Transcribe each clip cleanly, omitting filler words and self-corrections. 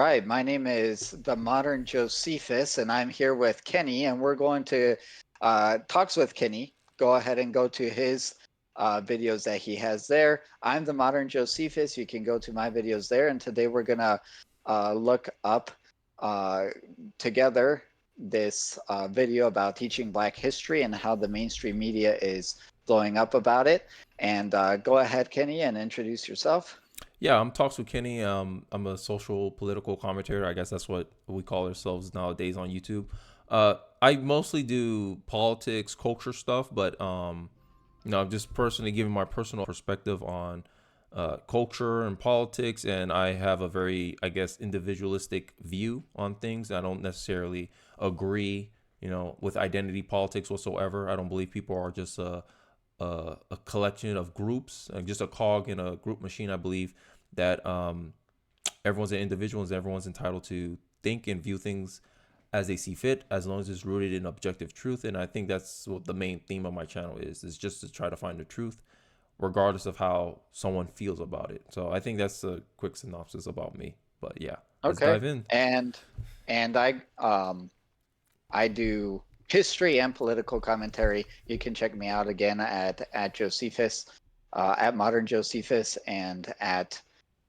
right, my name is the Modern Josephus, and I'm here with Kenny, and we're going to talks with Kenny. Go ahead and go to his videos that he has there. I'm the Modern Josephus. You can go to my videos there, and today we're gonna look up uh, together this video about teaching Black history and how the mainstream media is blowing up about it. And go ahead, Kenny, and introduce yourself. Yeah, I'm Talks with Kenny. I'm a social political commentator. I guess that's what we call ourselves nowadays on YouTube. I mostly do politics, culture stuff, but I'm just personally giving my personal perspective on culture and politics, and I have a very, I guess, individualistic view on things. I don't necessarily agree, with identity politics whatsoever. I don't believe people are just a collection of groups, just a cog in a group machine. I believe that everyone's an individual and everyone's entitled to think and view things as they see fit, as long as it's rooted in objective truth. And I think that's what the main theme of my channel is just to try to find the truth, regardless of how someone feels about it. So I think that's a quick synopsis about me. But yeah, let's Okay. dive in. And I do history and political commentary. You can check me out again at Josephus, at Modern Josephus, and at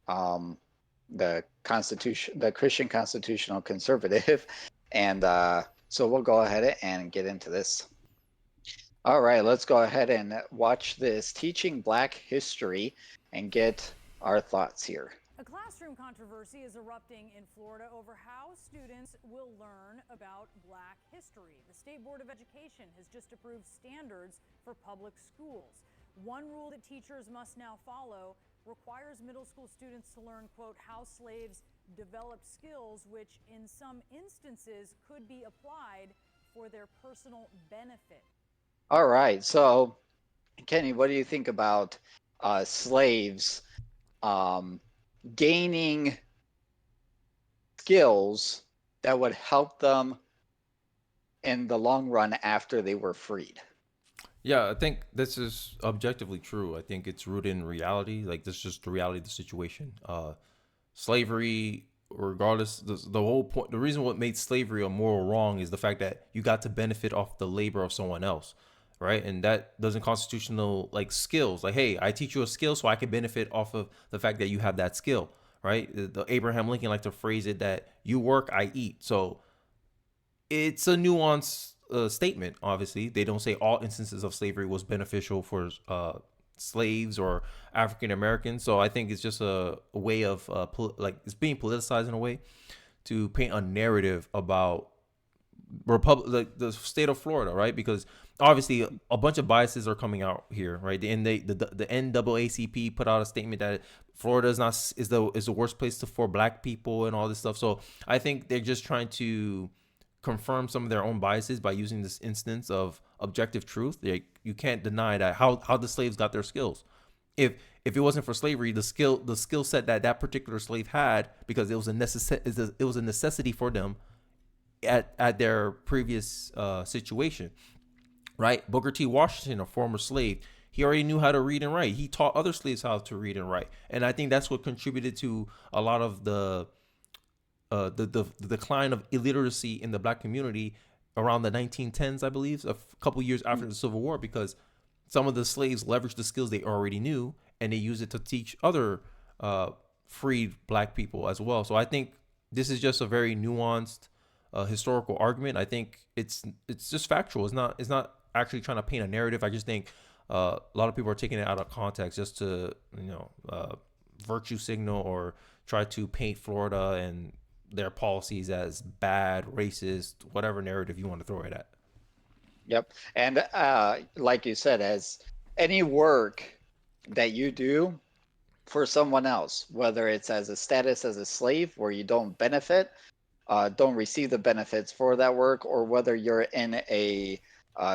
um, the Christian Constitutional Conservative. And so we'll go ahead and get into this. All right, let's go ahead and watch this teaching Black history and get our thoughts here. A classroom controversy is erupting in Florida over how students will learn about Black history. The State Board of Education has just approved standards for public schools. One rule that teachers must now follow requires middle school students to learn, quote, how slaves developed skills, which in some instances could be applied for their personal benefit. All right, so Kenny, what do you think about slaves um, gaining skills that would help them in the long run after they were freed? Yeah, I think this is objectively true. I think it's rooted in reality. Like, this is just the reality of the situation. Slavery, regardless, the whole point, the reason what made slavery a moral wrong is the fact that you got to benefit off the labor of someone else, right? And that doesn't constitutional like skills. Like, hey, I teach you a skill so I can benefit off of the fact that you have that skill, right? The Abraham Lincoln like to phrase it that you work, I eat. So it's a nuanced statement. Obviously, they don't say all instances of slavery was beneficial for slaves or African Americans. So I think it's just a way of like it's being politicized in a way to paint a narrative about like the state of Florida, right? Because obviously a bunch of biases are coming out here, right? And the NAACP put out a statement that Florida is the worst place for Black people and all this stuff. So I think they're just trying to confirm some of their own biases by using this instance of objective truth. You can't deny that how the slaves got their skills. If it wasn't for slavery, the skill set that particular slave had, because it was a necessity for them at their previous situation, right? Booker T. Washington, a former slave, he already knew how to read and write. He taught other slaves how to read and write, and I think that's what contributed to a lot of the decline of illiteracy in the Black community around the 1910s, I believe, a couple years after the Civil War, because some of the slaves leveraged the skills they already knew and they used it to teach other freed Black people as well. So I think this is just a very nuanced historical argument. I think it's just factual. It's not actually trying to paint a narrative. I just think a lot of people are taking it out of context just to virtue signal or try to paint Florida and their policies as bad, racist, whatever narrative you want to throw it at. Yep. And like you said, as any work that you do for someone else, whether it's as a status as a slave where you don't benefit, don't receive the benefits for that work, or whether you're in a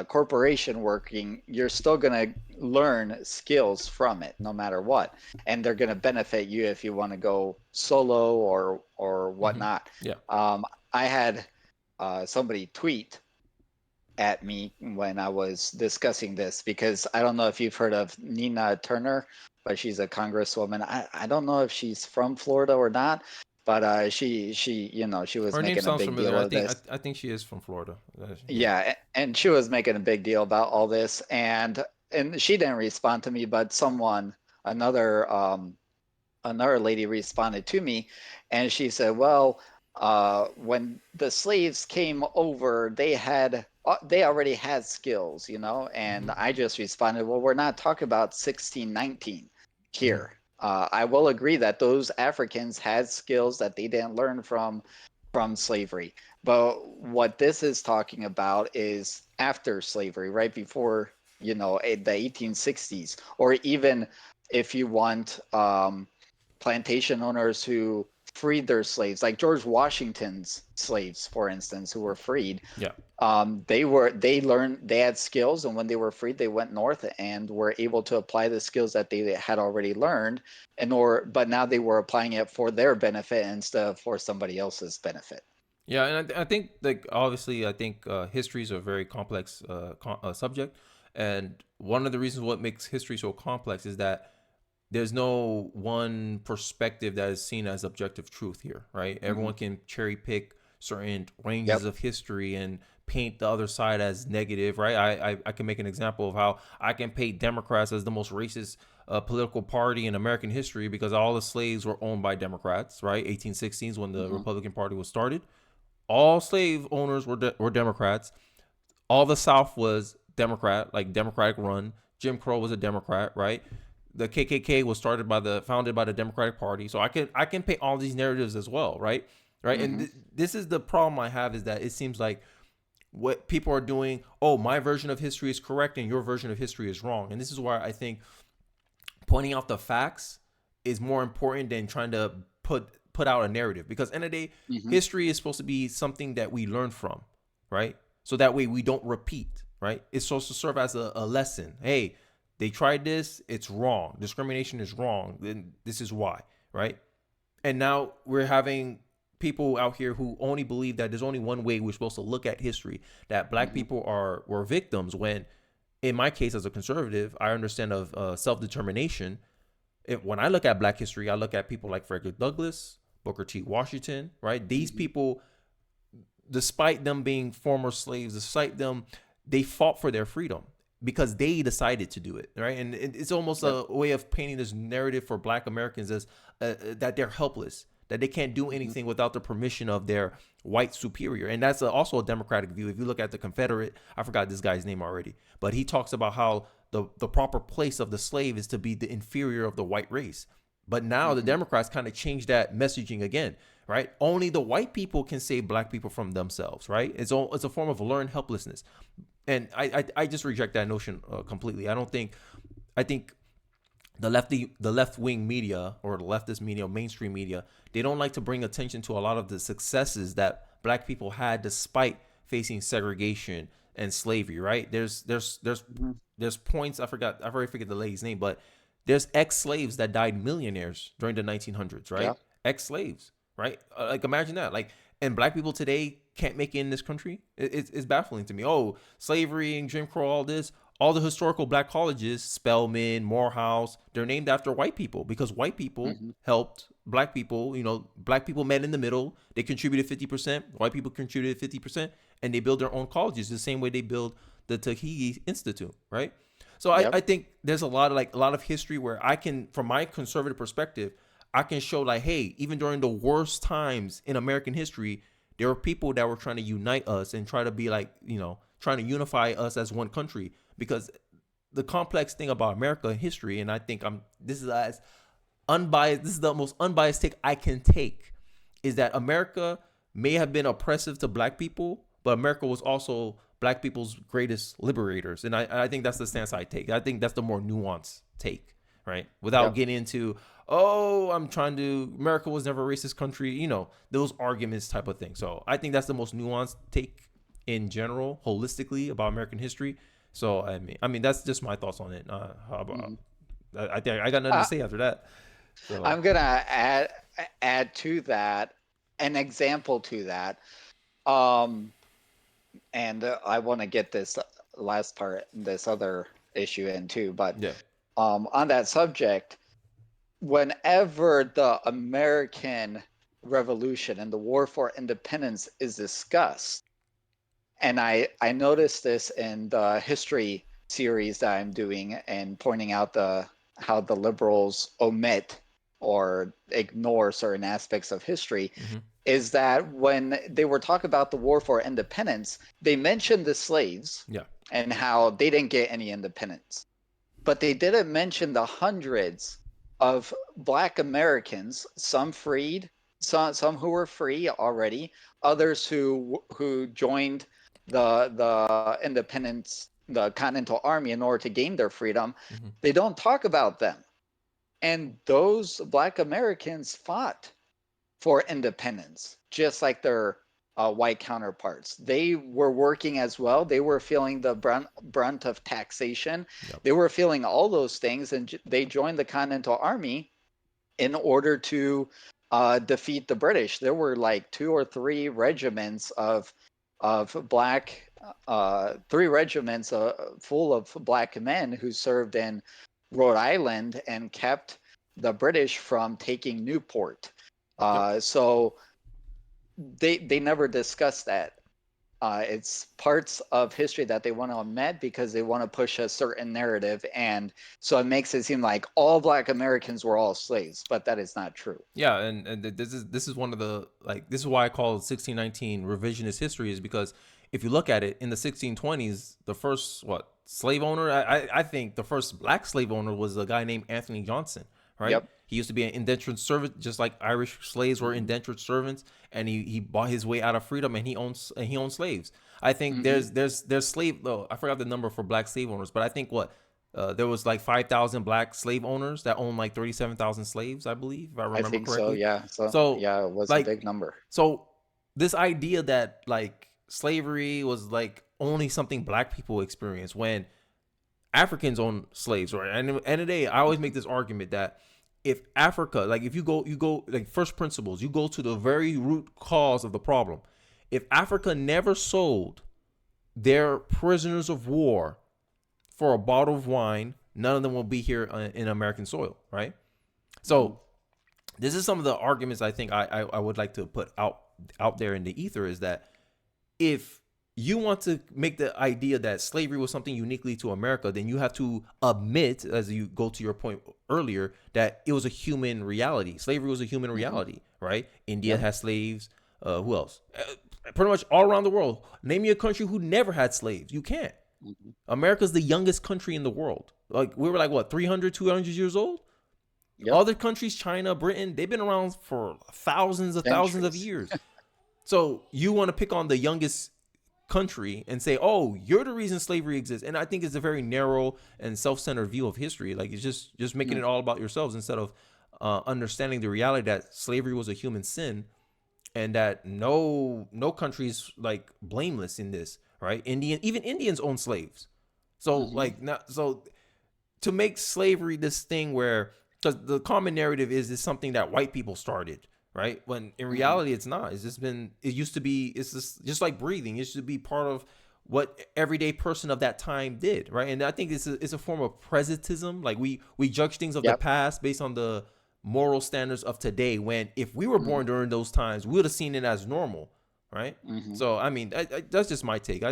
corporation working, you're still going to learn skills from it no matter what. And they're going to benefit you if you want to go solo or Mm-hmm. whatnot. Yeah. I had somebody tweet at me when I was discussing this, because I don't know if you've heard of Nina Turner, but she's a congresswoman. I don't know if she's from Florida or not, but she was Her name making a sounds big familiar. deal I of think this. I think she is from Florida. Yeah. Yeah, and she was making a big deal about all this, and she didn't respond to me, but another another lady responded to me, and she said, "Well, when the slaves came over, they already had skills, you know." And Hmm. I just responded, "Well, we're not talking about 1619 Hmm. here. I will agree that those Africans had skills that they didn't learn from slavery, but what this is talking about is after slavery, right before, the 1860s, or even if you want." Plantation owners who freed their slaves, like George Washington's slaves, for instance, who were freed. Yeah. They had skills, and when they were freed, they went north and were able to apply the skills that they had already learned, but now they were applying it for their benefit instead of for somebody else's benefit. Yeah, and I think like obviously I think history is a very complex subject, and one of the reasons what makes history so complex is that there's no one perspective that is seen as objective truth here, right? Hmm. Everyone can cherry pick certain ranges Yep. of history and paint the other side as negative, right? I can make an example of how I can paint Democrats as the most racist political party in American history because all the slaves were owned by Democrats, right? 1816s when the Hmm. Republican Party was started. All slave owners were Democrats. All the South was Democrat, like Democratic run. Jim Crow was a Democrat, right? The KKK was founded by the Democratic Party. So I can paint all these narratives as well, right? Right, and Hmm. this is the problem I have is that it seems like what people are doing. Oh, my version of history is correct and your version of history is wrong, and this is why I think pointing out the facts is more important than trying to put out a narrative because end of the day Hmm. history is supposed to be something that we learn from, right? So that way we don't repeat, right? It's supposed to serve as a lesson. Hey, they tried this, it's wrong, discrimination is wrong, then this is why, right? And now we're having people out here who only believe that there's only one way we're supposed to look at history, that black Hmm. people were victims when in my case as a conservative I understand of self-determination. When I look at black history, I look at people like Frederick Douglass, Booker T. Washington, right? These Hmm. people, despite them being former slaves, despite them, they fought for their freedom because they decided to do it, right? And it's almost Yep. a way of painting this narrative for black Americans as that they're helpless, that they can't do Hmm. anything without the permission of their white superior. And that's also a democratic view. If you look at the Confederate, I forgot this guy's name already, but he talks about how the proper place of the slave is to be the inferior of the white race. But now the Hmm. Democrats kind of changed that messaging again, right? Only the white people can save black people from themselves, right? It's a form of learned helplessness, and I just reject that notion completely. I think the left wing media or the leftist media, mainstream media, they don't like to bring attention to a lot of the successes that black people had despite facing segregation and slavery. Right? Hmm. There's points I already forget the lady's name, but there's ex slaves that died millionaires during the 1900s. Right? Yeah. Ex slaves. Right? Like imagine that. Like and black people today can't make it in this country. It's baffling to me. Oh, slavery and Jim Crow, all this all the historical black colleges, Spelman, Morehouse, they're named after white people because white people Hmm. helped black people. You know, black people met in the middle. They contributed 50%. White people contributed 50%, and they build their own colleges the same way they build the Tuskegee Institute, right? So I Yep. think there's a lot of history where I can, from my conservative perspective, I can show like, hey, even during the worst times in American history, there were people that were trying to unite us and try to be like, trying to unify us as one country because the complex thing about America history, and I think this is as unbiased, this is the most unbiased take I can take, is that America may have been oppressive to black people, but America was also black people's greatest liberators. And I think that's the stance I take. I think that's the more nuanced take, right? Without Yep. getting into, oh, America was never a racist country, those arguments type of thing. So I think that's the most nuanced take in general, holistically about American history. So I mean that's just my thoughts on it. How about Hmm. I think I got nothing to Uh, say after that. So I'm gonna add to that an example to that. Um, and I want to get this last part, this other issue in too. But yeah. on that subject, whenever the American Revolution and the War for Independence is discussed, and I noticed this in the history series that I'm doing and pointing out how the liberals omit or ignore certain aspects of history, Mm-hmm. is that when they were talking about the War for Independence, they mentioned the slaves Yeah. and how they didn't get any independence. But they didn't mention the hundreds of Black Americans, some freed, some who were free already, others who joined the independence, the Continental Army in order to gain their freedom. Mm-hmm. They don't talk about them. And those Black Americans fought for independence, just like their white counterparts. They were working as well. They were feeling the brunt of taxation. Yep. They were feeling all those things, and they joined the Continental Army in order to defeat the British. There were like 2 or 3 regiments of black, 3 regiments full of black men who served in Rhode Island and kept the British from taking Newport. Yep. So they never discuss that. It's parts of history that they want to omit because they want to push a certain narrative, and so it makes it seem like all Black Americans were all slaves, but that is not true. Yeah, and this is one of the, like, this is why I call 1619 revisionist history, is because if you look at it in the 1620s, the first slave owner, I think the first black slave owner was a guy named Anthony Johnson, right? Yep. He used to be an indentured servant, just like Irish slaves were indentured servants, and he bought his way out of freedom, and he owned slaves. I think there's slave, though I forgot the number for black slave owners, but I think there was like 5,000 black slave owners that owned like 37,000 slaves, I believe, if I I remember think so. correctly. Yeah. So So, yeah, it was a like, big number. so this idea that like slavery was like only something black people experience, when Africans own slaves, right? And at the end of the day, I always make this argument that if Africa, like, if you go like first principles, you go to the very root cause of the problem. If Africa never sold their prisoners of war for a bottle of wine, none of them will be here in American soil, right? So this is some of the arguments I think I would like to put out there in the ether, is that if you want to make the idea that slavery was something uniquely to America, then you have to admit, as you go to your point earlier, that it was a human reality. Slavery was a human reality, right? India Yep. has slaves. Who else? Pretty much all around the world. Name me a country who never had slaves. You can't. America's the youngest country in the world. Like, we were like, what, 300, 200 years old? Yep. Other countries, China, Britain, they've been around for thousands of Centuries. years. So you want to pick on the youngest country and say, oh, you're the reason slavery exists. And I think it's a very narrow and self-centered view of history. Like, it's just making it all about yourselves, instead of understanding the reality that slavery was a human sin, and that no country's like blameless in this, right? Even Indians own slaves. So like, not so to make slavery this thing where, because the common narrative is something that white people started, right? When in reality it's not. It used to be, it's just like breathing. It used to be part of what everyday person of that time did, right? And I think it's a form of presentism. Like, we judge things of the Yep. past based on the moral standards of today, when if we were born during those times, we would have seen it as normal, right? So I mean, that's just my take.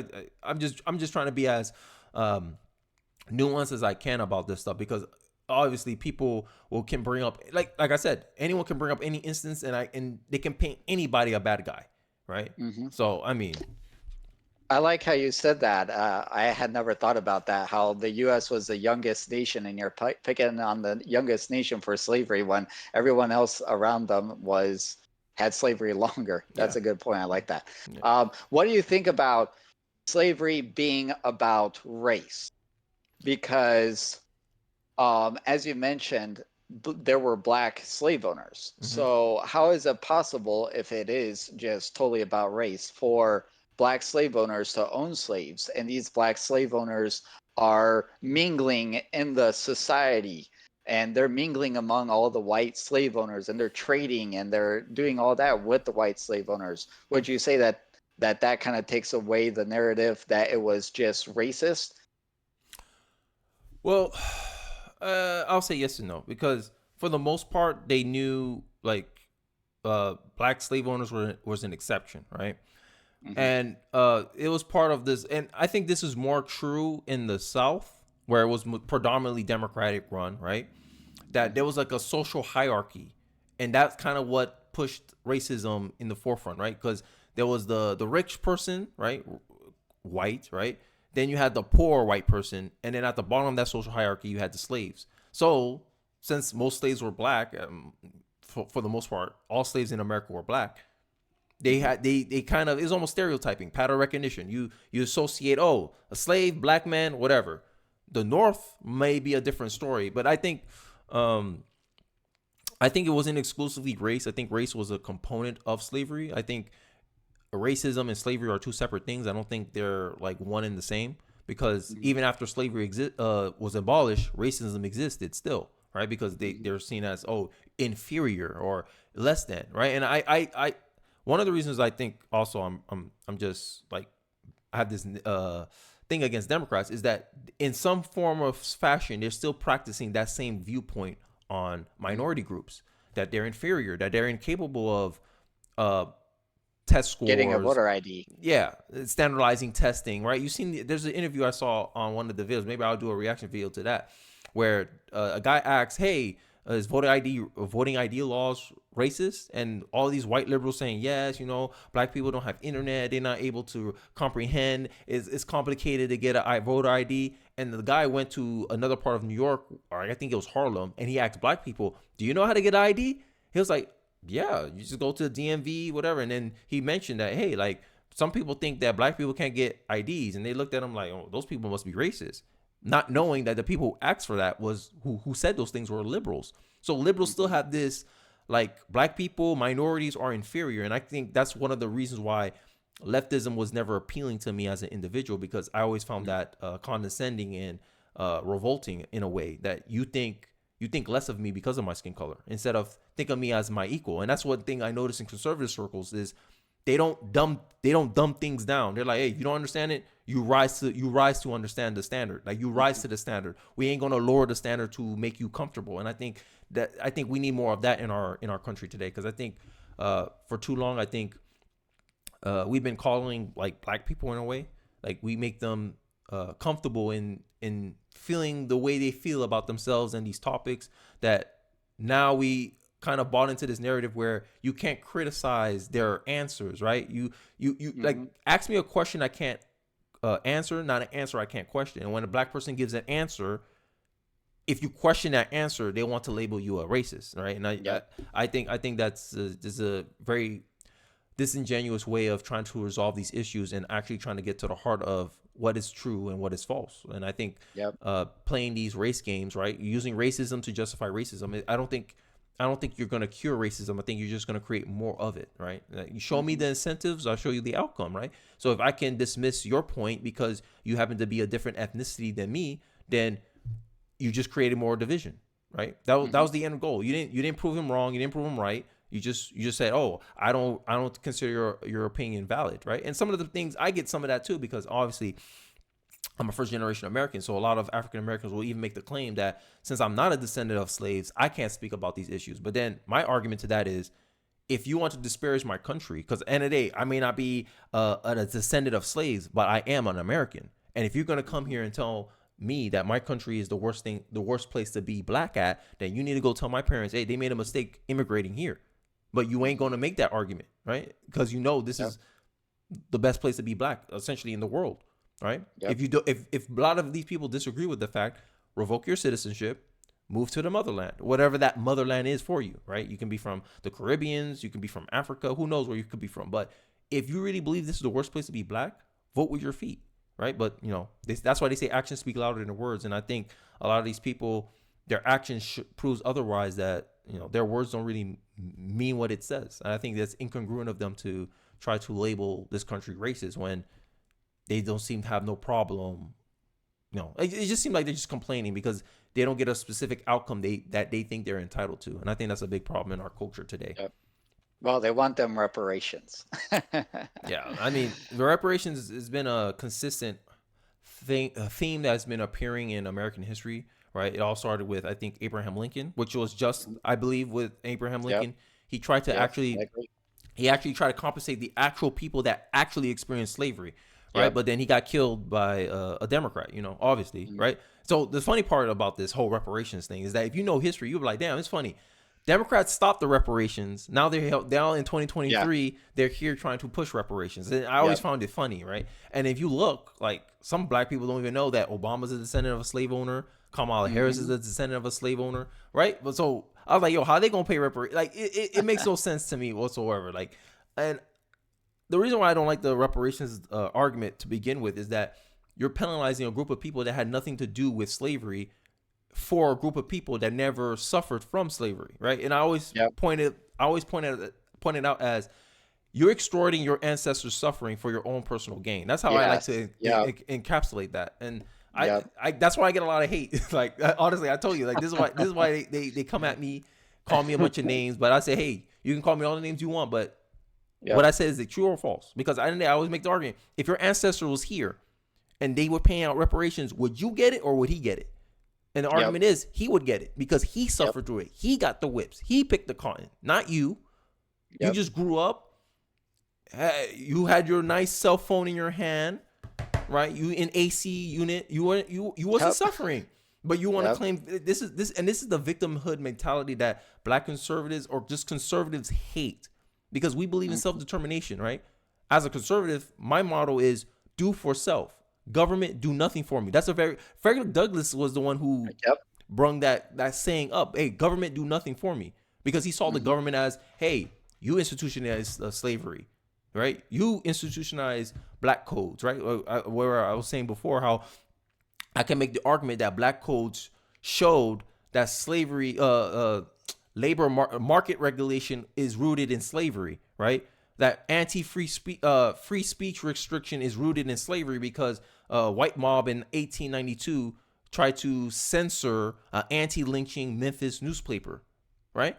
I'm just trying to be as nuanced as I can about this stuff, because obviously people can bring up, like I said, anyone can bring up any instance, and they can paint anybody a bad guy, right? So I mean, I like how you said that. I had never thought about that, how the U.S. was the youngest nation, and you're picking on the youngest nation for slavery when everyone else around them had slavery longer. That's Yeah. a good point. I like that. Yeah. What do you think about slavery being about race? Because, as you mentioned, there were black slave owners. So how is it possible, if it is just totally about race, for black slave owners to own slaves, and these black slave owners are mingling in the society, and they're mingling among all the white slave owners, and they're trading, and they're doing all that with the white slave owners? Would you say that kind of takes away the narrative that it was just racist? well, I'll say yes and no, because for the most part, they knew, like, black slave owners was an exception, right? Hmm. And it was part of this, and I think this is more true in the South, where it was predominantly Democratic run, right? That there was like a social hierarchy, and that's kind of what pushed racism in the forefront, right? Because there was the rich person, right, white, right? Then you had the poor white person, and then at the bottom of that social hierarchy, you had the slaves. So since most slaves were black, for the most part, all slaves in America were black. Hmm. They kind of, it's almost stereotyping, pattern recognition. You associate, oh, a slave, black man, whatever. The North may be a different story, but um I think it wasn't exclusively race. I think race was a component of slavery. I think racism and slavery are two separate things. I don't think they're like one and the same, because Hmm. even after slavery was abolished, racism existed still, right? Because Hmm. they're seen as, oh, inferior or less than, right? And I one of the reasons I think also I'm just like, I have this thing against Democrats is that in some form of fashion they're still practicing that same viewpoint on Hmm. minority groups, that they're inferior, that they're incapable of uh, test Getting a scores. voter ID. Yeah, standardizing testing, right? You seen, there's an interview I saw on one of the videos. Maybe I'll do a reaction video to that, where a guy asks, "Hey, is voting ID laws racist?" And all these white liberals saying, "Yes, black people don't have internet, they're not able to comprehend. It's complicated to get a voter ID." And the guy went to another part of New York, or I think it was Harlem, and he asked black people, "Do you know how to get ID?" He was like, yeah, you just go to the DMV, whatever. And then he mentioned that, hey, like, some people think that black people can't get IDs, and they looked at him like, oh, those people must be racist, not knowing that the people who asked for that was who said those things were liberals. So liberals still Hmm. have this, like, black people, minorities are inferior, and I think that's one of the reasons why leftism was never appealing to me as an individual, because I always found Hmm. that condescending and revolting in a way, that you think less of me because of my skin color instead of think of me as my equal. And that's one thing I notice in conservative circles is they don't dumb things down. They're like, hey, if you don't understand it, you rise to understand the standard. Like, you rise Hmm. to the standard. We ain't gonna lower the standard to make you comfortable. And I think we need more of that in our country today, because I think for too long I think we've been calling like black people in a way, like we make them comfortable in feeling the way they feel about themselves and these topics, that now we kind of bought into this narrative where you can't criticize their answers, right? You like, Hmm. ask me a question I can't answer, not an answer I can't question. And when a black person gives an answer, if you question that answer, they want to label you a racist, right? And Yep. I think this is a very disingenuous way of trying to resolve these issues and actually trying to get to the heart of what is true and what is false. And I think Yep. playing these race games, right, using racism to justify racism, I don't think you're going to cure racism. I think you're just going to create more of it, right? You show me Hmm. the incentives, I'll show you the outcome, right? So if I can dismiss your point because you happen to be a different ethnicity than me, then you just created more division, right? That was Hmm. the end goal. You didn't prove him wrong. You didn't prove him right. You just said, oh, I don't consider your opinion valid, right? And some of the things, I get some of that too, because obviously I'm a first generation American. So a lot of African Americans will even make the claim that since I'm not a descendant of slaves, I can't speak about these issues. But then my argument to that is, if you want to disparage my country, because at the end of the day, I may not be a descendant of slaves, but I am an American. And if you're going to come Hmm. here and tell me that my country is the worst place to be black at, then you need to go tell my parents, hey, they made a mistake immigrating here. But you ain't Hmm. going to make that argument, right? Because this Yep. is the best place to be black, essentially, in the world, right? Yep. If a lot of these people disagree with the fact, revoke your citizenship, move to the motherland, whatever that motherland is for you, right? You can be from the Caribbeans, you can be from Africa, who knows where you could be from. But if you really believe this is the worst place to be black, vote with your feet, right? But that's why they say actions speak louder than the words. And I think a lot of these people, their actions proves otherwise, that their words don't really mean what it says. And I think that's incongruent of them to try to label this country racist when they don't seem to have no problem. It just seems like they're just complaining because they don't get a specific outcome that they think they're entitled to. And I think that's a big problem in our culture today. Yep. Well, they want them reparations. Yeah, I mean, the reparations has been a consistent a theme that's been appearing in American history, right? It all started with, I think, Abraham Lincoln, which was just, Mhm. I believe, with Abraham Yep. Lincoln, He tried to Yep. actually I agree. he actually tried to compensate the actual people that actually experienced slavery, right? Yep. But then he got killed by a Democrat, obviously, Mhm. right? So the funny part about this whole reparations thing is that if you know history, you'll be like, damn, it's funny. Democrats stopped the reparations. Now now in Yeah. 2023, they're here trying to push reparations. And I always Yep. found it funny, right? And if you look, like some black people don't even know that Obama's a descendant of a slave owner, Kamala Harris is Hmm. a descendant of a slave owner, right? But so I was like, yo, how they gonna pay reparations? Like it makes no sense to me whatsoever. Like, and the reason why I don't like the reparations argument to begin with is that you're penalizing a group of people that had nothing to do with slavery for a group of people that never suffered from slavery, right? And Yep. I always pointed out as you're extorting your ancestors' suffering for your own personal gain. That's how I like Yes. to Yep. encapsulate that. And Yep. that's why I get a lot of hate. Like honestly, I told you, like this is why they come at me, call me a bunch of names, but I say, hey, you can call me all the names you want, but what Yep. I said is it true or false? Because I always make the argument: if your ancestor was here and they were paying out reparations, would you get it or would he get it? And the Yep. argument is he would get it because he Yep. suffered through it. He got the whips. He picked the cotton, not you. You Yep. just grew up. You had your nice cell phone in your hand, right? You in AC unit. You wasn't Yep. suffering, but you want to Yep. claim this is the victimhood mentality that black conservatives or just conservatives hate because we believe in Mhm. self determination, right? As a conservative, my motto is do for self. Government do nothing for me. That's a very Frederick Douglass was the one who Yep. brung that saying up. Hey, government do nothing for me because he saw the Hmm. government as, hey, you institutionalized slavery, right? You institutionalized black codes, right? Where I was saying before how I can make the argument that black codes showed that slavery, labor market regulation is rooted in slavery, right? That anti-free speech, free speech restriction is rooted in slavery because white mob in 1892 tried to censor anti-lynching Memphis newspaper, right?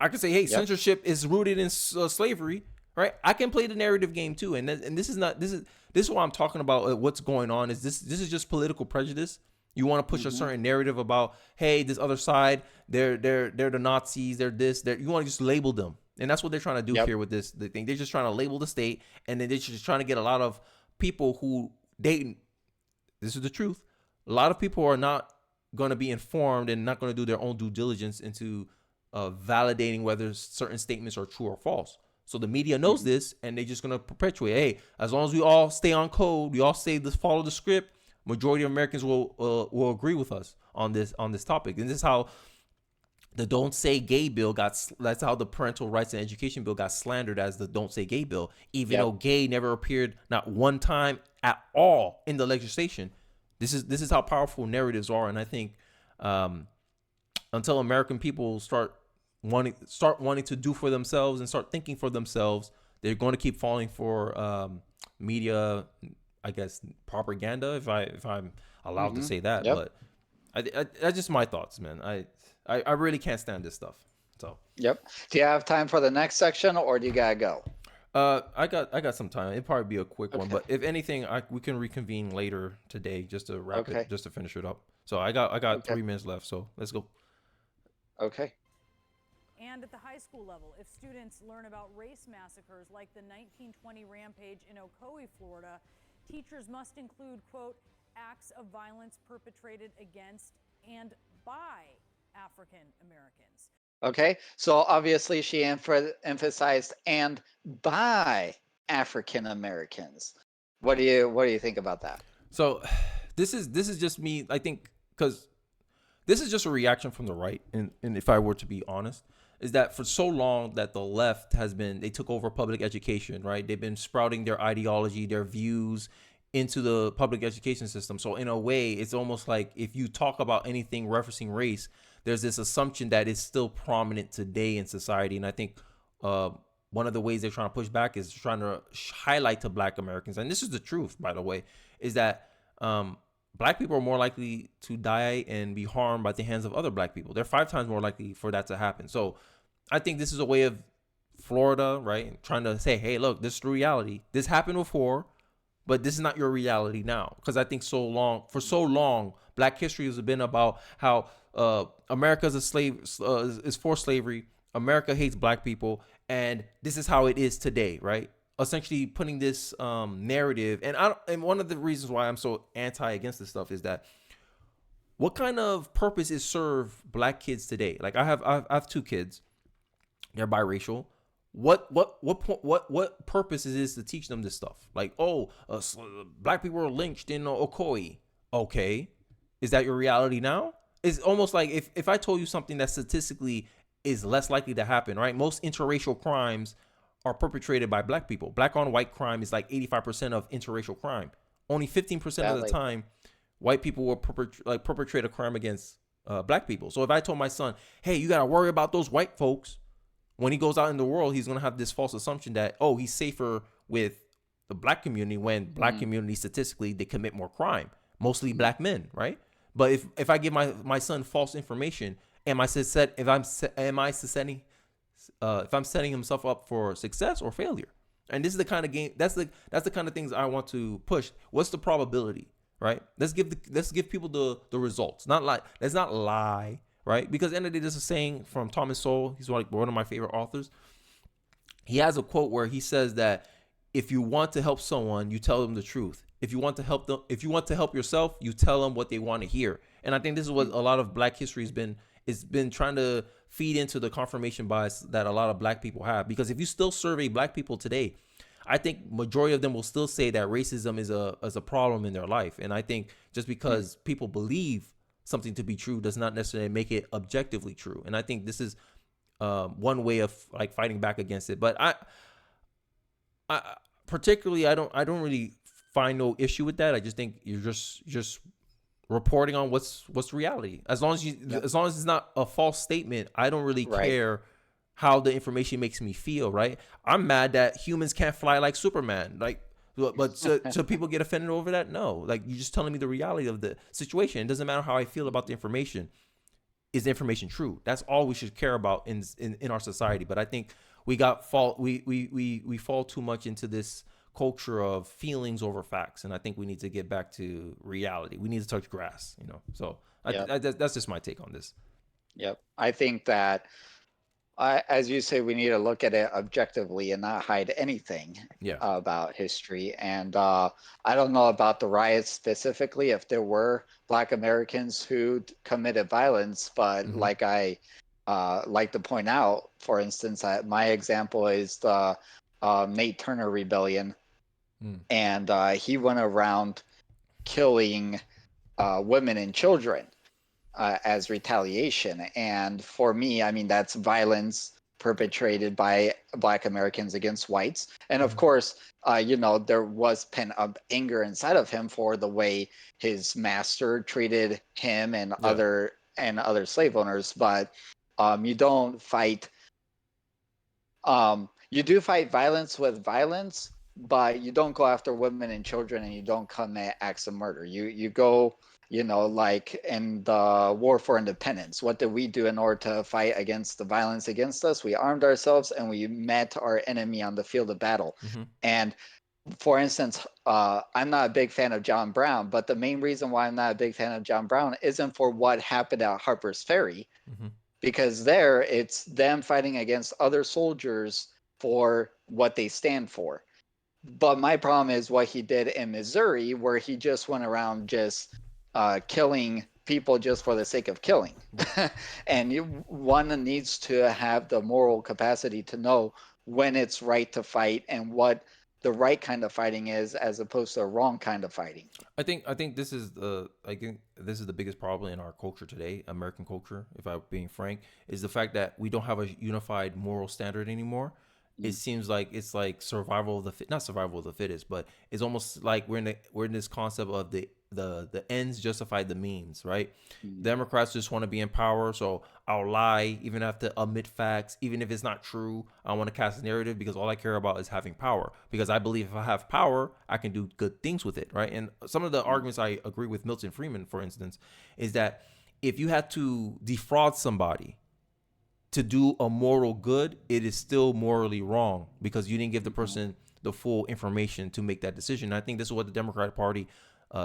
I can say, hey, Yep. censorship is rooted in slavery, right? I can play the narrative game too, and this is not this is what I'm talking about. What's going on is this is just political prejudice. You want to push a Hmm. certain narrative about, hey, this other side, they're the Nazis, they're this, you want to just label them, and that's what they're trying to do Yep. here with this the thing. They're just trying to label the state, and then they're just trying to get a lot of people who they. This is the truth. A lot of people are not going to be informed and not going to do their own due diligence into validating whether certain statements are true or false. So the media knows Hmm. this, and they're just gonna perpetuate. Hey, as long as we all stay on code, we all say this, follow the script. Majority of Americans will agree with us on this topic. And this is how the "Don't Say Gay" bill got. That's how the Parental Rights and Education bill got slandered as the "Don't Say Gay" bill, even though Yep. gay never appeared not one time at all in the legislation. This is how powerful narratives are, and I think um, until American people start wanting to do for themselves and start thinking for themselves, they're going to keep falling for media, I guess, propaganda, if I'm allowed to Hmm. say that. Yep. But that's just my thoughts, man. I really can't stand this stuff. So Yep. Do you have time for the next section, or do you gotta go? I got some time. It'd probably be a quick one, Okay. but if anything, we can reconvene later today just to wrap it, Okay. just to finish it up. So I got Okay. 3 minutes left. So let's go. Okay. And at the high school level, if students learn about race massacres like the 1920 rampage in Ocoee, Florida, teachers must include, quote, acts of violence perpetrated against and by African Americans. Okay. So obviously she emphasized and by African Americans. What do you think about that? So this is just me. I think because this is just a reaction from the right, and if I were to be honest, is that for so long that the left they took over public education, right? They've been sprouting their ideology, their views into the public education system. So in a way, it's almost like if you talk about anything referencing race, there's this assumption that it's still prominent today in society. And I think uh, one of the ways they're trying to push back is trying to highlight to Black Americans, and this is the truth, by the way, is that Black people are more likely to die and be harmed by the hands of other Black people. They're 5 times more likely for that to happen. So I think this is a way of Florida, right, trying to say, hey, look, this is the reality. This happened before, but this is not your reality now. Because I think for so long, Black history has been about how America is a slave, is for slavery. America hates black people, and this is how it is today, right? Essentially putting this narrative, and one of the reasons why I'm so anti against this stuff is that what kind of purpose is served black kids today? Like I have two kids, they're biracial. What purpose is this to teach them this stuff? Like, oh, black people were lynched in Ocoee. Okay, is that your reality now? It's almost like if I told you something that statistically is less likely to happen, right? Most interracial crimes are perpetrated by black people. Black on white crime is like 85% of interracial crime. Only 15% of the Sadly. time, white people will perpetrate a crime against black people. So if I told my son, hey, you got to worry about those white folks, when he goes out in the world, he's going to have this false assumption that, oh, he's safer with the black community, when black community statistically, they commit more crime, mostly black men, right? But if I give my son false information, am I setting himself up for success or failure? And this is the kind of game, that's the kind of things I want to push. What's the probability, right? Let's give people the results. Let's not lie, right? Because at the end of the day, there's a saying from Thomas Sowell. He's like one of my favorite authors. He has a quote where he says that if you want to help someone, you tell them the truth. If you want to help yourself, you tell them what they want to hear. And I think this is what a lot of black history has been trying to feed into the confirmation bias that a lot of black people have. Because if you still survey black people today, I think majority of them will still say that racism is a problem in their life. And I think just because people believe something to be true does not necessarily make it objectively true. And I think this is one way of like fighting back against it. But I particularly, I don't really find no issue with that. I just think you're just reporting on what's reality. As long as it's not a false statement, I don't really care how the information makes me feel, right? I'm mad that humans can't fly like Superman. Like, but so people get offended over that? No. Like, you're just telling me the reality of the situation. It doesn't matter how I feel about the information. Is the information true? That's all we should care about in our society. But I think we fall too much into this culture of feelings over facts, and I think we need to get back to reality. We need to touch grass, So that's just my take on this. Yep. I think that, as you say, we need to look at it objectively and not hide anything about history. And I don't know about the riots specifically, if there were Black Americans who committed violence, but like I like to point out, for instance, my example is the Nate Turner Rebellion. And he went around killing women and children as retaliation. And for me, I mean, that's violence perpetrated by Black Americans against whites. And of course, there was pent up anger inside of him for the way his master treated him and other slave owners. But you don't fight. You do fight violence with violence, but you don't go after women and children, and you don't commit acts of murder. You go, like in the War for Independence. What did we do in order to fight against the violence against us? We armed ourselves and we met our enemy on the field of battle. And for instance, I'm not a big fan of John Brown, but the main reason why I'm not a big fan of John Brown isn't for what happened at Harper's Ferry, because there it's them fighting against other soldiers for what they stand for. But my problem is what he did in Missouri, where he just went around just killing people just for the sake of killing. And one needs to have the moral capacity to know when it's right to fight and what the right kind of fighting is, as opposed to a wrong kind of fighting. I think this is the biggest problem in our culture today, American culture, if I'm being frank, is the fact that we don't have a unified moral standard anymore. It seems like it's like survival of the not survival of the fittest, but it's almost like we're in this concept of the ends justify the means, right? Democrats just want to be in power, so I'll lie, even have to omit facts, even if it's not true. I want to cast a narrative because all I care about is having power. Because I believe if I have power, I can do good things with it, right? And some of the arguments I agree with Milton Friedman, for instance, is that if you had to defraud somebody to do a moral good, it is still morally wrong because you didn't give the person the full information to make that decision. And I think this is what the Democratic Party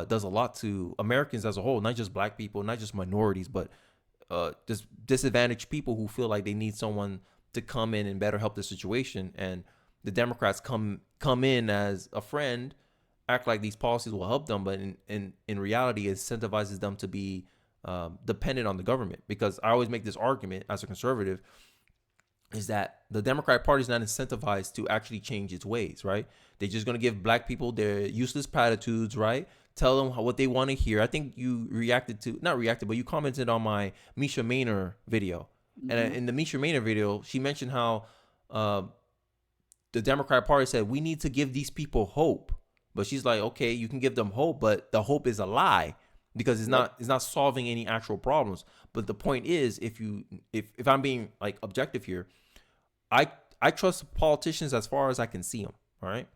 does a lot to Americans as a whole, not just black people, not just minorities, but just disadvantaged people who feel like they need someone to come in and better help the situation, and the Democrats come in as a friend, act like these policies will help them, but in reality, it incentivizes them to be dependent on the government. Because I always make this argument as a conservative, is that the Democratic Party is not incentivized to actually change its ways, right? They're just going to give black people their useless platitudes, right? Tell them what they want to hear. I think you not reacted, but you commented on my Misha Maynor video. Mm-hmm. And in the Misha Maynor video, she mentioned how the Democratic Party said, we need to give these people hope. But she's like, okay, you can give them hope, but the hope is a lie, because it's not solving any actual problems. But the point is, if I'm being like objective here, I trust politicians as far as I can see them. All right.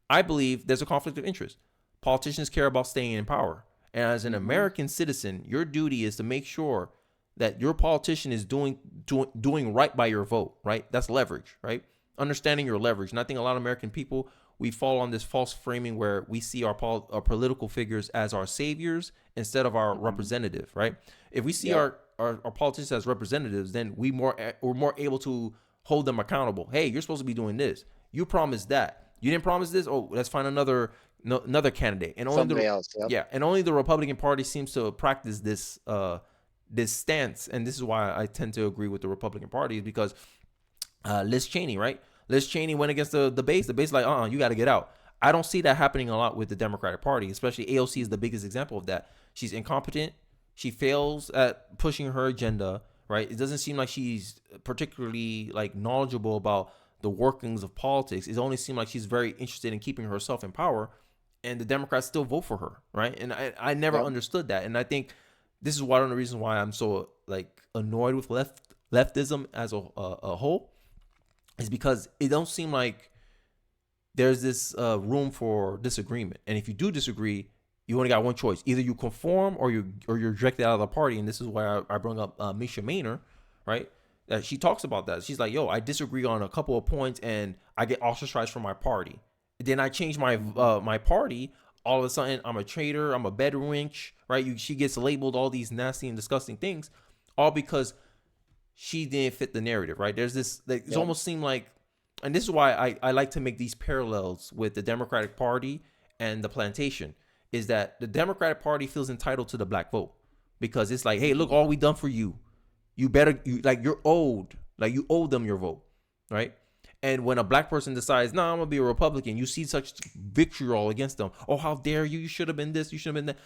I believe there's a conflict of interest. Politicians care about staying in power. And as an American citizen, your duty is to make sure that your politician is doing right by your vote, right? That's leverage, right? Understanding your leverage. And I think a lot of American people, we fall on this false framing where we see our political figures as our saviors instead of our representative, right? If we see our politicians as representatives, then we're more able to hold them accountable. Hey, you're supposed to be doing this. You promised that. You didn't promise this. Oh, let's find another candidate. And only somebody else. Yep. And only the Republican Party seems to practice this stance. And this is why I tend to agree with the Republican Party, because Liz Cheney, right? Liz Cheney went against the base. The base like, you got to get out. I don't see that happening a lot with the Democratic Party, especially AOC is the biggest example of that. She's incompetent. She fails at pushing her agenda, right? It doesn't seem like she's particularly like knowledgeable about the workings of politics. It only seems like she's very interested in keeping herself in power, and the Democrats still vote for her, right? And I never understood that. And I think this is one of the reasons why I'm so like annoyed with leftism as a whole, is because it don't seem like there's this room for disagreement. And if you do disagree, you only got one choice: either you conform or you're rejected out of the party. And this is why I bring up Misha Maynor, right? That she talks about that. She's like, yo, I disagree on a couple of points and I get ostracized from my party. Then I change my my party. All of a sudden, I'm a traitor. I'm a bedwench, right? She gets labeled all these nasty and disgusting things, all because she didn't fit the narrative, right? There's this, like, it's almost seemed like, and this is why I like to make these parallels with the Democratic Party and the plantation, is that the Democratic Party feels entitled to the black vote, because it's like, hey, look, all we done for you. You're owed, like you owe them your vote, right? And when a black person decides, no, I'm gonna be a Republican, you see such vitriol against them. Oh, how dare you? You should have been this. You should have been that.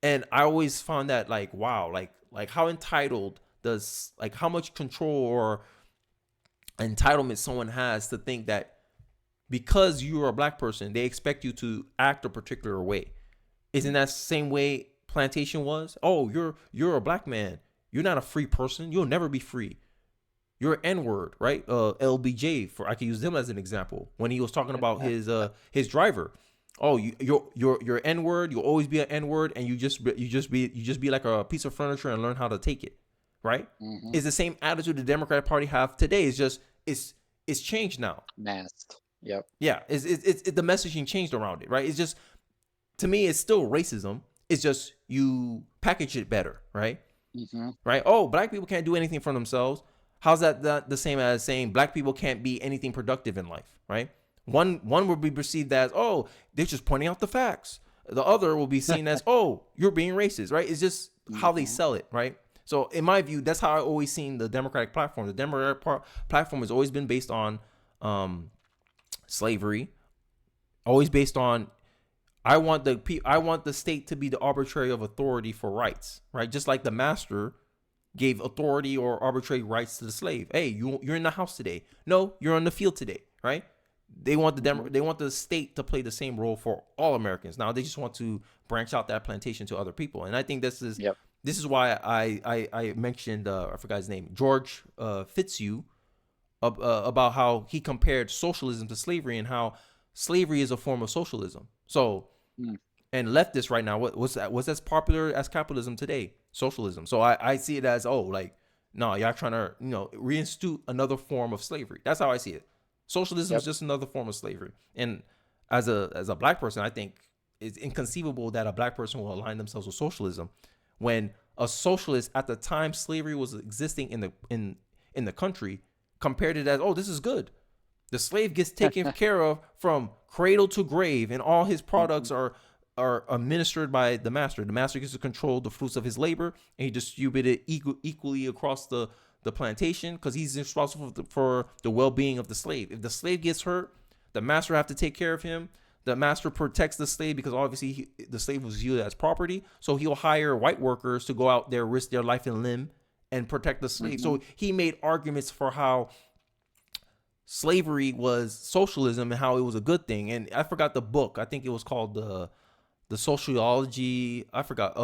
And I always found that like, wow, like how entitled does, like how much control or entitlement someone has to think that because you are a black person, they expect you to act a particular way. Isn't that the same way plantation was? Oh, you're a black man. You're not a free person. You'll never be free. You're an N-word, right? LBJ, I can use him as an example when he was talking about his driver. Oh, you're N-word. You'll always be an N-word, and you just be like a piece of furniture and learn how to take it, right? Mm-hmm. It's the same attitude the Democratic Party have today. It's just it's changed now. Masked. Yep. Yeah. It's the messaging changed around it, right? It's just, to me, it's still racism. It's just you package it better, right? Mm-hmm. Right? Oh, black people can't do anything for themselves. How's that the same as saying black people can't be anything productive in life, right? One will be perceived as, oh, they're just pointing out the facts. The other will be seen as, oh, you're being racist, right? It's just how they sell it, right? So in my view, that's how I always seen the Democratic platform. The Democratic platform has always been based on slavery, always based on, I want the state to be the arbitrary of authority for rights, right? Just like the master gave authority or arbitrary rights to the slave. Hey, you're in the house today. No, you're on the field today, right? They want the state to play the same role for all Americans. Now they just want to branch out that plantation to other people, and I think this is why I mentioned I forgot his name, George Fitzhugh, about how he compared socialism to slavery and how slavery is a form of socialism. So, and leftists right now, what's as popular as capitalism today? Socialism. So I see it as, y'all trying to, reinstitute another form of slavery. That's how I see it. Socialism is just another form of slavery. And as a black person, I think it's inconceivable that a black person will align themselves with socialism when a socialist at the time slavery was existing in the country compared it as, oh, this is good. The slave gets taken care of from cradle to grave, and all his products are administered by the master. The master gets to control the fruits of his labor, and he distributes it equally across the plantation, because he's responsible for the well-being of the slave. If the slave gets hurt, the master have to take care of him. The master protects the slave because obviously the slave was viewed as property. So he'll hire white workers to go out there, risk their life and limb, and protect the slave. So he made arguments for how slavery was socialism and how it was a good thing. And I forgot the book. I think it was called the sociology. I forgot,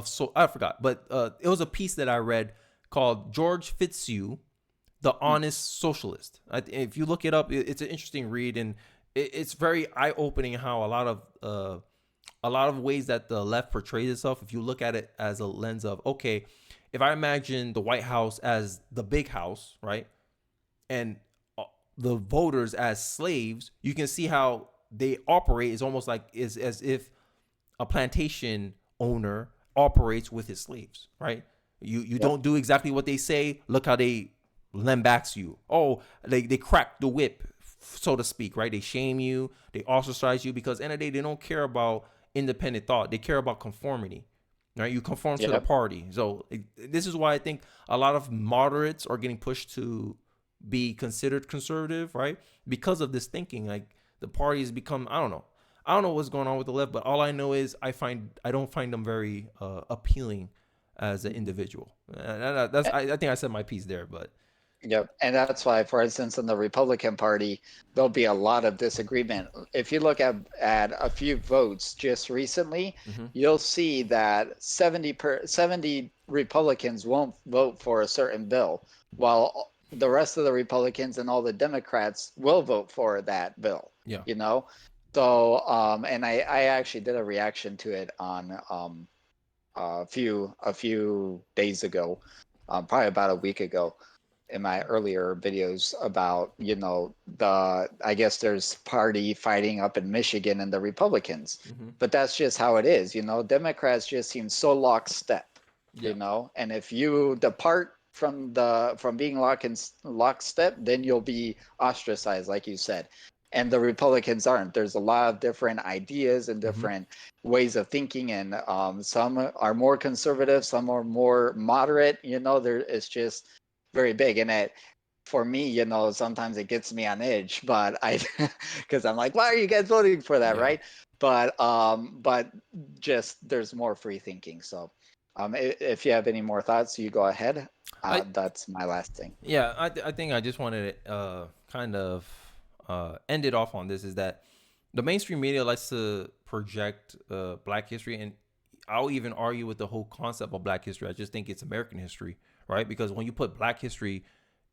but it was a piece that I read called George Fitzhugh, The Honest Socialist. If you look it up, it's an interesting read, and it's very eye-opening how a lot of ways that the left portrays itself. If you look at it as a lens of, okay, if I imagine the White House as the big house, right, and the voters as slaves, you can see how they operate. Is almost like is as if a plantation owner operates with his slaves, right? You don't do exactly what they say. Look how they lambaste you. Oh, they crack the whip, so to speak, right? They shame you, they ostracize you, because end of the day, they don't care about independent thought. They care about conformity, right? You conform to the party. So this is why I think a lot of moderates are getting pushed to be considered conservative, right? Because of this thinking, like the party has become, I don't know what's going on with the left, but all I know is I don't find them very appealing as an individual. I think I said my piece there, but. Yep. And that's why, for instance, in the Republican Party, there'll be a lot of disagreement. If you look at a few votes just recently, you'll see that 70 Republicans won't vote for a certain bill, while the rest of the Republicans and all the Democrats will vote for that bill. Yeah. You know? So, and I actually did a reaction to it on a few days ago, probably about a week ago, in my earlier videos about, I guess there's party fighting up in Michigan and the Republicans, but that's just how it is. Democrats just seem so lockstep, and if you depart from being lockstep, then you'll be ostracized, like you said. And the Republicans aren't. There's a lot of different ideas and different ways of thinking, and some are more conservative, some are more moderate. It's just very big. And for me, sometimes it gets me on edge, but because I'm like, why are you guys voting for that, right? But just there's more free thinking. So if you have any more thoughts, you go ahead. That's my last thing. Yeah, I think I just wanted to kind of end it off on this, is that the mainstream media likes to project Black history, and I'll even argue with the whole concept of Black history. I just think it's American history, right? Because when you put Black history,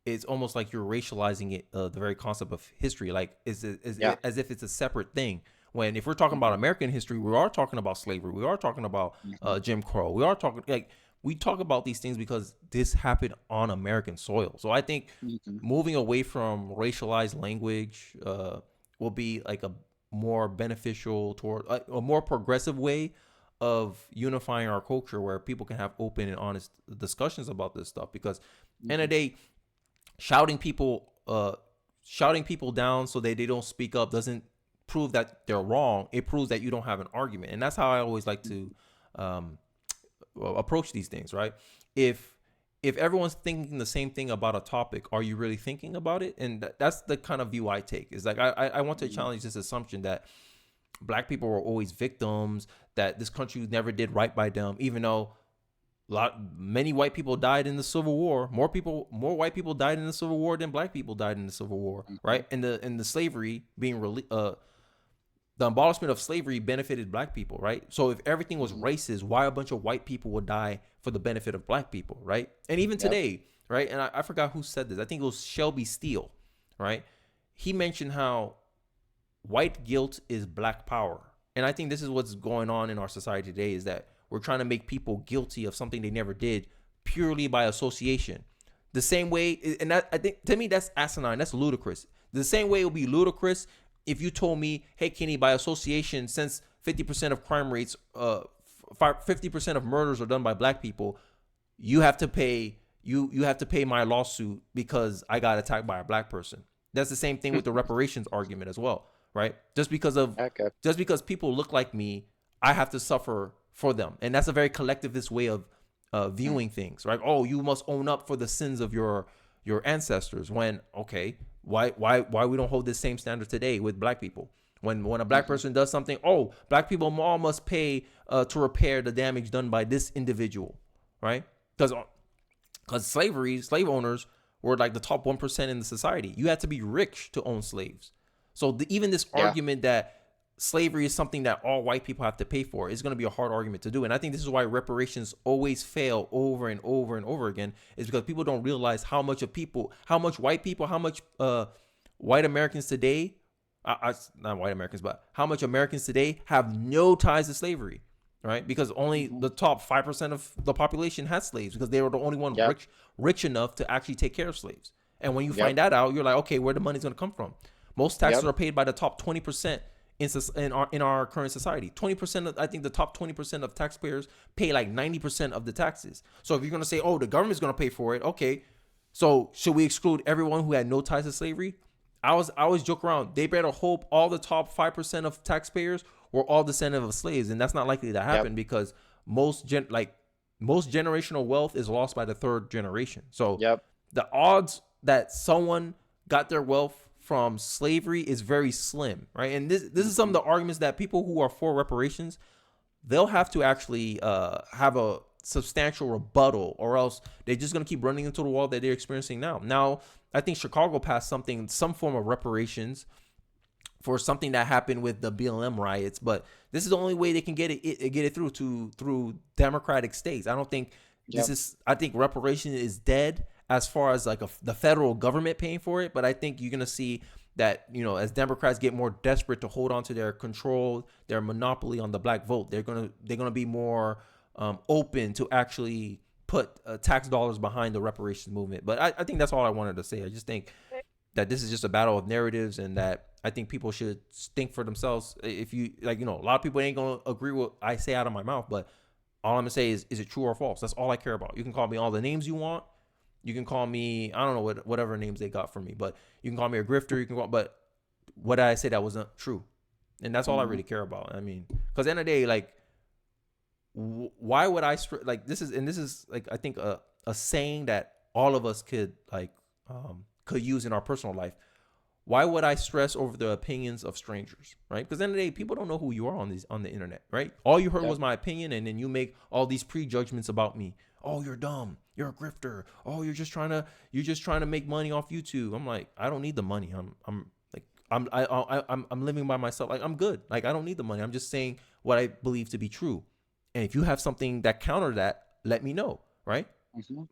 it's almost like you're racializing it, the very concept of history, like as if it's a separate thing. When if we're talking about American history, we are talking about slavery, we are talking about Jim Crow, we talk about these things because this happened on American soil. So I think moving away from racialized language will be like a more beneficial toward a more progressive way of unifying our culture, where people can have open and honest discussions about this stuff. Because end of the day, shouting people down so they don't speak up doesn't prove that they're wrong. It proves that you don't have an argument. And that's how I always like to approach these things, right? If everyone's thinking the same thing about a topic, are you really thinking about it? And that's the kind of view I take. Is like I want to challenge this assumption that Black people were always victims, that this country never did right by them, even though many white people died in the Civil War. More white people died in the Civil War than Black people died in the Civil War, right? And the slavery being the abolishment of slavery benefited Black people, right? So if everything was racist, why a bunch of white people would die for the benefit of Black people, right? And even today, right? And I forgot who said this. I think it was Shelby Steele, right? He mentioned how white guilt is Black power. And I think this is what's going on in our society today, is that we're trying to make people guilty of something they never did purely by association. The same way, and that, I think, to me, that's asinine. That's ludicrous. The same way it would be ludicrous if you told me, hey, Kenny, by association, since 50% of crime rates, 50% of murders are done by Black people, you have to pay you have to pay my lawsuit because I got attacked by a black person. That's the same thing with the reparations argument as well, right? Okay. Just because people look like me, I have to suffer for them, and that's a very collectivist way of viewing things, right? Oh, you must own up for the sins of your ancestors. When okay, why we don't hold this same standard today with black people? When a black person does something, oh, black people all must pay to repair the damage done by this individual, right? Because slave owners were like the top 1% in the society. You had to be rich to own slaves. So even this argument that slavery is something that all white people have to pay for is going to be a hard argument to do. And I think this is why reparations always fail over and over and over again, is because people don't realize how much white Americans today, not white Americans, but how much Americans today have no ties to slavery, right? Because only the top 5% of the population has slaves, because they were the only one rich enough to actually take care of slaves. And when you find that out, you're like, okay, where the money's going to come from? Most taxes are paid by the top 20% in our current society. 20% of, I think the top 20% of taxpayers pay like 90% of the taxes. So if you're going to say, oh, the government's going to pay for it, okay, so should we exclude everyone who had no ties to slavery? I always joke around, they better hope all the top 5% of taxpayers were all descendants of slaves, and that's not likely to happen because most generational wealth is lost by the third generation. So the odds that someone got their wealth from slavery is very slim, right? And this is some of the arguments that people who are for reparations, they'll have to actually have a substantial rebuttal, or else they're just going to keep running into the wall that they're experiencing now. Now, I think Chicago passed some form of reparations for something that happened with the BLM riots, but this is the only way they can get it through Democratic states. I don't think I think reparation is dead as far as like the federal government paying for it. But I think you're going to see that, as Democrats get more desperate to hold on to their control, their monopoly on the black vote, they're going to be more open to actually put tax dollars behind the reparations movement. But I think that's all I wanted to say. I just think that this is just a battle of narratives, and that I think people should think for themselves. If you a lot of people ain't going to agree with what I say out of my mouth, but all I'm going to say is it true or false? That's all I care about. You can call me all the names you want. You can call me, I don't know, whatever names they got for me, but you can call me a grifter. But what did I say that wasn't true? And that's all I really care about. I mean, because at the end of the day, like, why would I this is like, I think a saying that all of us could use in our personal life. Why would I stress over the opinions of strangers, right? Because at the end of the day, people don't know who you are on the internet, right? All you heard was my opinion, and then you make all these prejudgments about me. Oh, you're dumb. You're a grifter. Oh, you're just trying to make money off YouTube. I'm like, I don't need the money. I'm living by myself. Like, I'm good. Like, I don't need the money. I'm just saying what I believe to be true. And if you have something that counter that, let me know, right?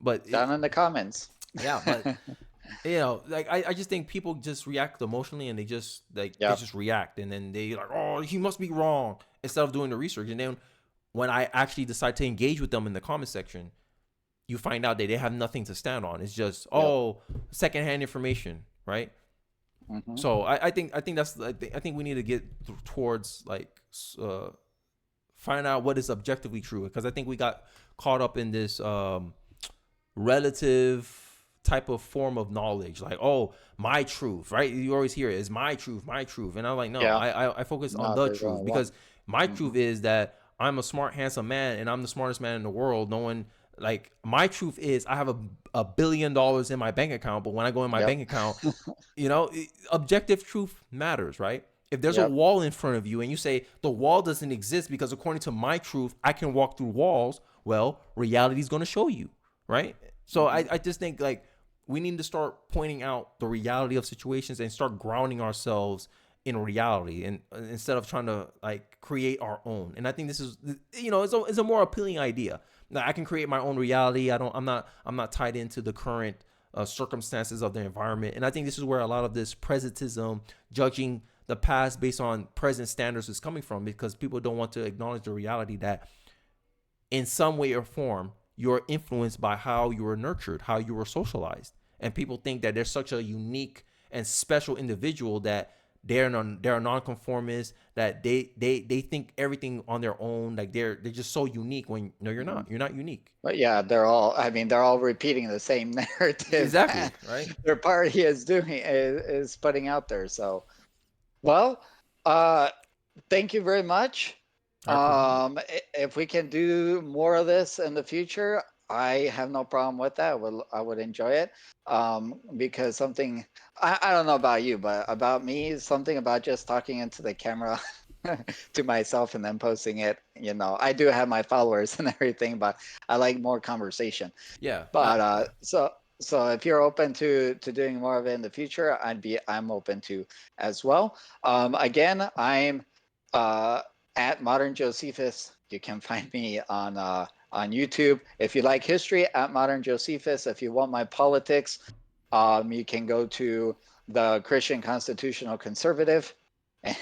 But down in the comments. Yeah, but I just think people just react emotionally, and they just they just react, and then they like, oh, he must be wrong, instead of doing the research. And then when I actually decide to engage with them in the comment section, you find out that they have nothing to stand on. It's just secondhand information, right? So I think that's I think we need to get towards find out what is objectively true, because I think we got caught up in this relative type of form of knowledge, like, oh, my truth, right? You always hear it is my truth, and I'm like, no, I focus on the truth, because my truth is that I'm a smart, handsome man, and I'm the smartest man in the world. No one, like, my truth is I have $1 billion in my bank account, but when I go in my bank account, objective truth matters, right? If there's a wall in front of you and you say the wall doesn't exist because according to my truth, I can walk through walls, well, reality is going to show you, right? So I just think, like, we need to start pointing out the reality of situations and start grounding ourselves in reality, and instead of trying to like create our own. And I think this is, it's a more appealing idea. Now, I can create my own reality. I'm not tied into the current circumstances of the environment. And I think this is where a lot of this presentism, judging the past based on present standards, is coming from, because people don't want to acknowledge the reality that in some way or form, you're influenced by how you were nurtured, how you were socialized. And people think that they're such a unique and special individual that they're nonconformists, that they think everything on their own, like they're just so unique when no, you're not unique. But yeah, I mean, they're all repeating the same narrative Exactly, that right? their party is is putting out there. So, well, uh, thank you very much. I appreciate it. If we can do more of this in the future, I have no problem with that. I would enjoy it. Because something I don't know about you, but about me, something about just talking into the camera to myself and then posting it. I do have my followers and everything, but I like more conversation. Yeah, But so if you're open to doing more of it in the future, I'm open to as well. Again, I'm uh, at Modern Josephus. You can find me on YouTube. If you like history, at Modern Josephus. If you want my politics, you can go to the Christian Constitutional Conservative,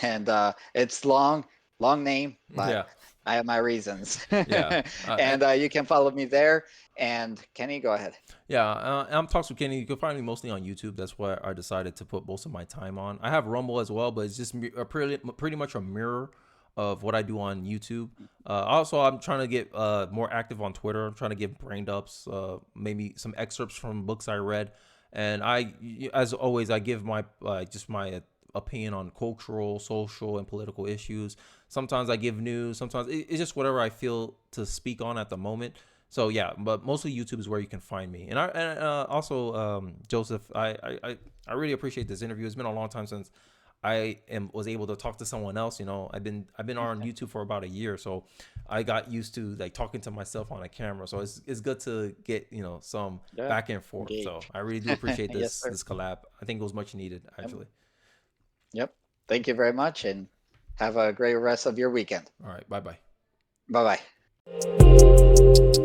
and it's long name, but yeah, I have my reasons. yeah. And you can follow me there. And Kenny, go ahead. Yeah, I'm Talks with Kenny. You can find me mostly on YouTube. That's what I decided to put most of my time on. I have Rumble as well, but it's just pretty much a mirror of what I do on YouTube. Also, I'm trying to get more active on Twitter. I'm trying to give brain dumps, maybe some excerpts from books I read, and as always, I give my just my opinion on cultural, social, and political issues. Sometimes I give news. Sometimes it's just whatever I feel to speak on at the moment. So yeah, but mostly YouTube is where you can find me. And also Joseph, I really appreciate this interview. It's been a long time since was able to talk to someone else. I've been on YouTube for about a year, so I got used to like talking to myself on a camera. So it's good to get some Yeah, back and forth. So engage. I really do appreciate Yes, this sir. this collab. I think it was much needed Yep. actually. Yep. Thank you very much, and have a great rest of your weekend. All right, bye bye. Bye bye.